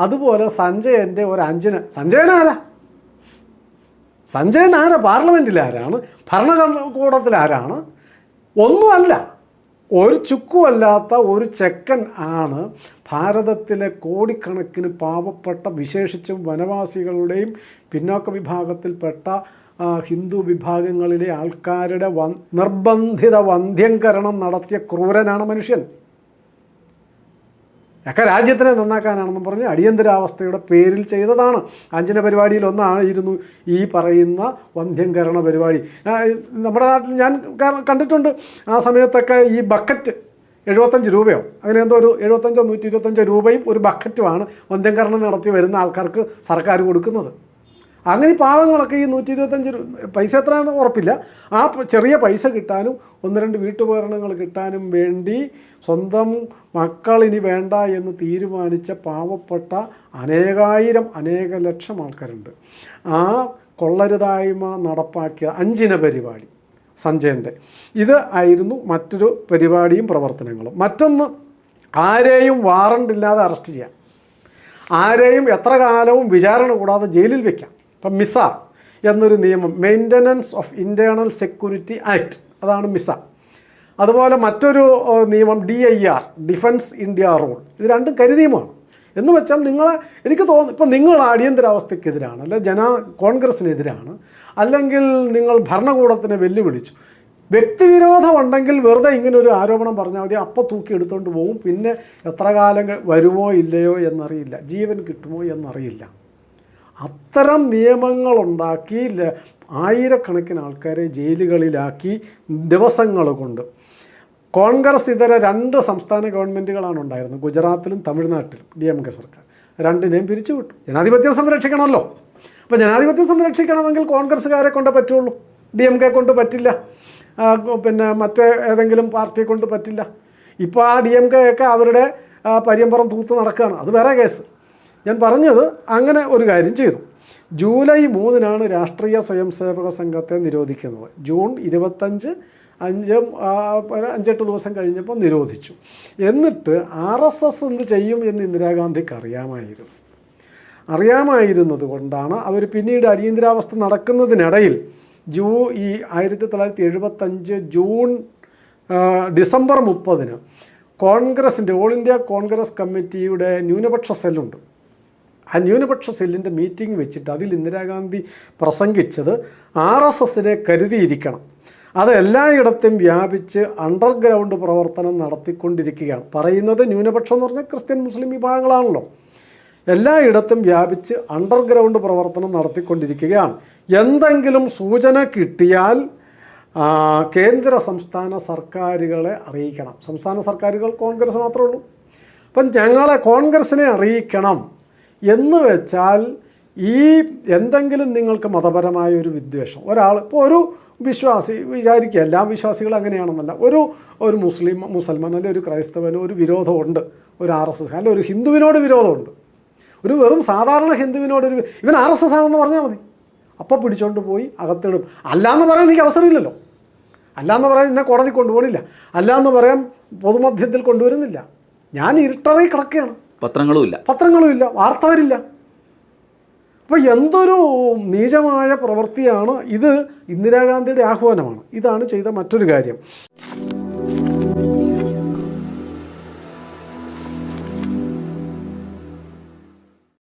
അതുപോലെ സഞ്ജയൻ്റെ ഒരു 5-ന് സഞ്ജയൻ ആരാ? പാർലമെൻറ്റിലാരാണ്? ഭരണകൂടത്തിലാരാണ്? ഒന്നുമല്ല, ഒരു ചുക്കുമല്ലാത്ത ഒരു ചെക്കൻ ആണ് ഭാരതത്തിലെ കോടിക്കണക്കിന് പാവപ്പെട്ട, വിശേഷിച്ചും വനവാസികളുടെയും പിന്നോക്ക വിഭാഗത്തിൽപ്പെട്ട ഹിന്ദു വിഭാഗങ്ങളിലെ ആൾക്കാരുടെ നിർബന്ധിത വന്ധ്യംകരണം നടത്തിയ ക്രൂരനാണ് മനുഷ്യൻ. ഒക്കെ രാജ്യത്തിനെ നന്നാക്കാനാണെന്ന് പറഞ്ഞ് അടിയന്തരാവസ്ഥയുടെ പേരിൽ ചെയ്തതാണ്. 5-ന് പരിപാടിയിൽ ഒന്നായിരുന്നു ഈ പറയുന്ന വന്ധ്യംകരണ പരിപാടി. നമ്മുടെ നാട്ടിൽ ഞാൻ കണ്ടിട്ടുണ്ട്. ആ സമയത്തൊക്കെ ഈ ബക്കറ്റ് 75 രൂപയോ അങ്ങനെ എന്തോ, ഒരു 75 125 രൂപയും ഒരു ബക്കറ്റുമാണ് വന്ധ്യംകരണം നടത്തി വരുന്ന ആൾക്കാർക്ക് സർക്കാർ കൊടുക്കുന്നത്. അങ്ങനെ ഈ പാവങ്ങളൊക്കെ ഈ 125 പൈസ എത്രയാണെന്ന് ഉറപ്പില്ല, ആ ചെറിയ പൈസ കിട്ടാനും 1-2 വീട്ടുപകരണങ്ങൾ കിട്ടാനും വേണ്ടി സ്വന്തം മക്കൾ ഇനി വേണ്ട എന്ന് തീരുമാനിച്ച പാവപ്പെട്ട അനേക ലക്ഷം ആൾക്കാരുണ്ട്. ആ കൊള്ളരുതായ്മ നടപ്പാക്കിയ 5-ന് പരിപാടി സഞ്ജയൻ്റെ ഇത് ആയിരുന്നു മറ്റൊരു പരിപാടിയും പ്രവർത്തനങ്ങളും. മറ്റൊന്ന്, ആരെയും വാറണ്ടില്ലാതെ അറസ്റ്റ് ചെയ്യാം, ആരെയും എത്ര കാലവും വിചാരണ കൂടാതെ ജയിലിൽ വയ്ക്കാം. ഇപ്പം മിസ എന്നൊരു നിയമം, maintenance of internal security act, അതാണ് മിസ. അതുപോലെ മറ്റൊരു നിയമം DIR, ഡിഫൻസ് ഇന്ത്യ റൂൾ. ഇത് രണ്ടും കരിനിയമമാണ്. എന്ന് വെച്ചാൽ എനിക്ക് തോന്നുന്നു ഇപ്പം നിങ്ങൾ അടിയന്തരാവസ്ഥയ്ക്കെതിരാണ്, അല്ലെ കോൺഗ്രസ്സിനെതിരാണ്, അല്ലെങ്കിൽ നിങ്ങൾ ഭരണകൂടത്തിനെ വെല്ലുവിളിച്ചു. വ്യക്തിവിരോധം ഉണ്ടെങ്കിൽ വെറുതെ ഇങ്ങനെ ഒരു ആരോപണം പറഞ്ഞാൽ മതി, അപ്പം തൂക്കി എടുത്തുകൊണ്ട് പോകും. പിന്നെ എത്ര കാലം വരുമോ ഇല്ലയോ എന്നറിയില്ല, ജീവൻ കിട്ടുമോ എന്നറിയില്ല. അത്തരം നിയമങ്ങളുണ്ടാക്കി ആയിരക്കണക്കിന് ആൾക്കാരെ ജയിലുകളിലാക്കി ദിവസങ്ങൾ കൊണ്ട്. കോൺഗ്രസ് ഇതര 2 സംസ്ഥാന ഗവൺമെൻറ്റുകളാണ് ഉണ്ടായിരുന്നത്, ഗുജറാത്തിലും തമിഴ്നാട്ടിലും DMK സർക്കാർ. 2-നെയും പിരിച്ചുവിട്ടു. ജനാധിപത്യം സംരക്ഷിക്കണമല്ലോ. അപ്പോൾ ജനാധിപത്യം സംരക്ഷിക്കണമെങ്കിൽ കോൺഗ്രസ്സുകാരെ കൊണ്ട് പറ്റുള്ളൂ, DMK കൊണ്ട് പറ്റില്ല, പിന്നെ മറ്റേ ഏതെങ്കിലും പാർട്ടിയെ കൊണ്ട് പറ്റില്ല. ഇപ്പോൾ ആ DMK ഒക്കെ അവരുടെ പര്യമ്പറം തൂത്ത് നടക്കുകയാണ്, അത് വേറെ കേസ്. ഞാൻ പറഞ്ഞത് അങ്ങനെ ഒരു കാര്യം ചെയ്തു. ജൂലൈ 3-നാണ് രാഷ്ട്രീയ സ്വയംസേവക സംഘത്തെ നിരോധിക്കുന്നത്. ജൂൺ 25 5-8 ദിവസം കഴിഞ്ഞപ്പോൾ നിരോധിച്ചു. എന്നിട്ട് RSS എന്ത് ചെയ്യും എന്ന് ഇന്ദിരാഗാന്ധിക്ക് അറിയാമായിരുന്നത് കൊണ്ടാണ് അവർ പിന്നീട് അടിയന്തരാവസ്ഥ നടക്കുന്നതിനിടയിൽ ഈ 1975 ഡിസംബർ 30-ന് കോൺഗ്രസിൻ്റെ ഓൾ ഇന്ത്യ കോൺഗ്രസ് കമ്മിറ്റിയുടെ ന്യൂനപക്ഷ സെല്ലുണ്ട്. ആ ന്യൂനപക്ഷ സെല്ലിൻ്റെ മീറ്റിംഗ് വെച്ചിട്ട് അതിൽ ഇന്ദിരാഗാന്ധി പ്രസംഗിച്ചത് RSSനെ കരുതിയിരിക്കണം, അത് എല്ലായിടത്തും വ്യാപിച്ച് അണ്ടർഗ്രൗണ്ട് പ്രവർത്തനം നടത്തിക്കൊണ്ടിരിക്കുകയാണ്. പറയുന്നത് ന്യൂനപക്ഷം എന്ന് പറഞ്ഞാൽ ക്രിസ്ത്യൻ മുസ്ലിം വിഭാഗങ്ങളാണല്ലോ. എല്ലായിടത്തും വ്യാപിച്ച് അണ്ടർഗ്രൗണ്ട് പ്രവർത്തനം നടത്തിക്കൊണ്ടിരിക്കുകയാണ്. എന്തെങ്കിലും സൂചന കിട്ടിയാൽ കേന്ദ്ര സംസ്ഥാന സർക്കാരുകളെ അറിയിക്കണം. സംസ്ഥാന സർക്കാരുകൾ കോൺഗ്രസ് മാത്രമേ ഉള്ളൂ. അപ്പം ഞങ്ങളെ കോൺഗ്രസിനെ അറിയിക്കണം എന്ന് വെച്ചാൽ ഈ എന്തെങ്കിലും നിങ്ങൾക്ക് മതപരമായ ഒരു വിദ്വേഷം, ഒരാൾ ഇപ്പോൾ ഒരു വിശ്വാസി വിചാരിക്കുക, എല്ലാ വിശ്വാസികളും അങ്ങനെയാണെന്നല്ല, ഒരു മുസൽമാൻ അല്ലെങ്കിൽ ഒരു ക്രൈസ്തവന് ഒരു വിരോധമുണ്ട്, ഒരു RSS അല്ലെങ്കിൽ ഒരു ഹിന്ദുവിനോട് വിരോധമുണ്ട്, ഒരു വെറും സാധാരണ ഹിന്ദുവിനോട് ഇവൻ RSS ആണെന്ന് പറഞ്ഞാൽ മതി, അപ്പം പിടിച്ചോണ്ട് പോയി അകത്തിടും. അല്ലാന്ന് പറയാൻ എനിക്ക് അവസരമില്ലല്ലോ, അല്ലാന്ന് പറയാൻ എന്നെ കോടതി കൊണ്ടുപോകണില്ല, അല്ലാന്ന് പറയാൻ പൊതുമധ്യത്തിൽ കൊണ്ടുവരുന്നില്ല. ഞാൻ ഇരുട്ടറി കിടക്കുകയാണ്, പത്രങ്ങളുമില്ല, വാർത്ത വരില്ല. അപ്പോൾ എന്തൊരു നീചമായ പ്രവൃത്തിയാണ് ഇത്. ഇന്ദിരാഗാന്ധിയുടെ ആഹ്വാനമാണ്. ഇതാണ് ചെയ്ത മറ്റൊരു കാര്യം.